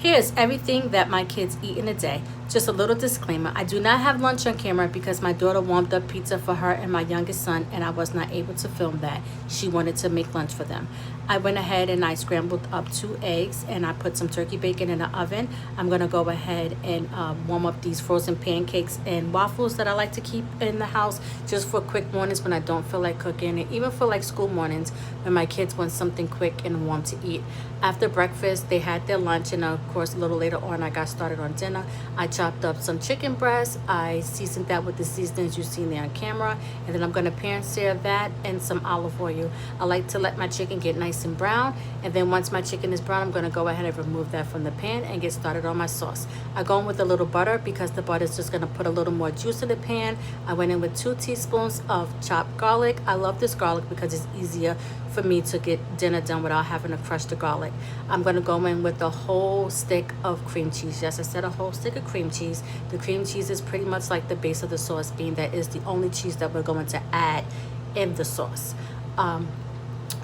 Here's everything that my kids eat in a day. Just a little disclaimer. I do not have lunch on camera because my daughter warmed up pizza for her and my youngest son, and I was not able to film that. She wanted to make lunch for them. I went ahead and I scrambled up 2 eggs and I put some turkey bacon in the oven. I'm going to go ahead and warm up these frozen pancakes and waffles that I like to keep in the house just for quick mornings when I don't feel like cooking, and even for like school mornings when my kids want something quick and warm to eat. After breakfast, they had their lunch, and of course a little later on I got started on dinner. I chopped up some chicken breast. I seasoned that with the seasonings you see there on camera, and then I'm going to pan sear that and some olive oil. I like to let my chicken get nice and brown, and then once my chicken is brown, I'm going to go ahead and remove that from the pan and get started on my sauce. I go in with a little butter because the butter is just going to put a little more juice in the pan. I went in with 2 teaspoons of chopped garlic. I love this garlic because it's easier for me to get dinner done without having to crush the garlic. I'm going to go in with a whole stick of cream cheese. Yes, I said a whole stick of cream cheese. The cream cheese is pretty much like the base of the sauce, being that is the only cheese that we're going to add in the sauce.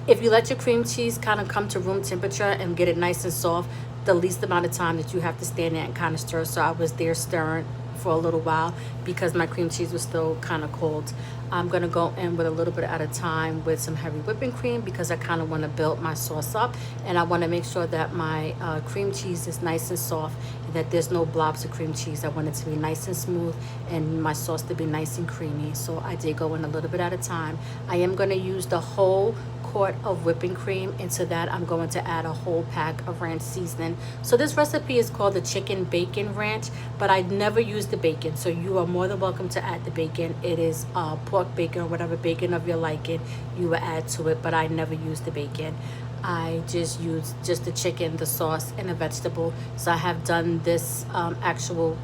If you let your cream cheese kind of come to room temperature and get it nice and soft, the least amount of time that you have to stand there and kind of stir. So I was there stirring for a little while because my cream cheese was still kind of cold. I'm going to go in with a little bit at a time with some heavy whipping cream because I kind of want to build my sauce up, and I want to make sure that my cream cheese is nice and soft and that there's no blobs of cream cheese. I want it to be nice and smooth and my sauce to be nice and creamy. So I did go in a little bit at a time. I am going to use the whole quart of whipping cream. Into that I'm going to add a whole pack of ranch seasoning. So this recipe is called the chicken bacon ranch, but I never use the bacon, so you are more than welcome to add the bacon. It is pork bacon or whatever bacon of your liking you will add to it, but I never use the bacon. I just use just the chicken, the sauce, and a vegetable. So I have done this actual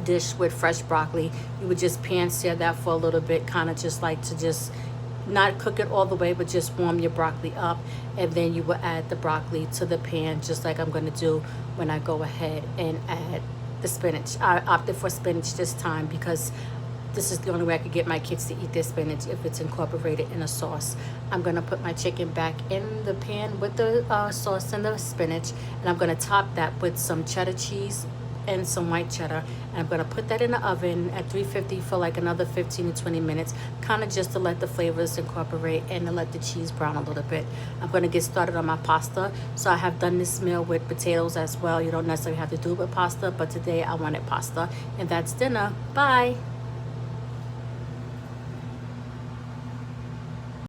dish with fresh broccoli. You would just pan sear that for a little bit, kind of just like to just not cook it all the way, but just warm your broccoli up, and then you will add the broccoli to the pan just like I'm going to do when I go ahead and add the spinach. I opted for spinach this time because this is the only way I could get my kids to eat their spinach if it's incorporated in a sauce. I'm going to put my chicken back in the pan with the sauce and the spinach, and I'm going to top that with some cheddar cheese and some white cheddar, and I'm going to put that in the oven at 350 for like another 15 to 20 minutes, kind of just to let the flavors incorporate and to let the cheese brown a little bit. I'm going to get started on my pasta. So I have done this meal with potatoes as well. You don't necessarily have to do it with pasta, but today I wanted pasta, and that's dinner. Bye.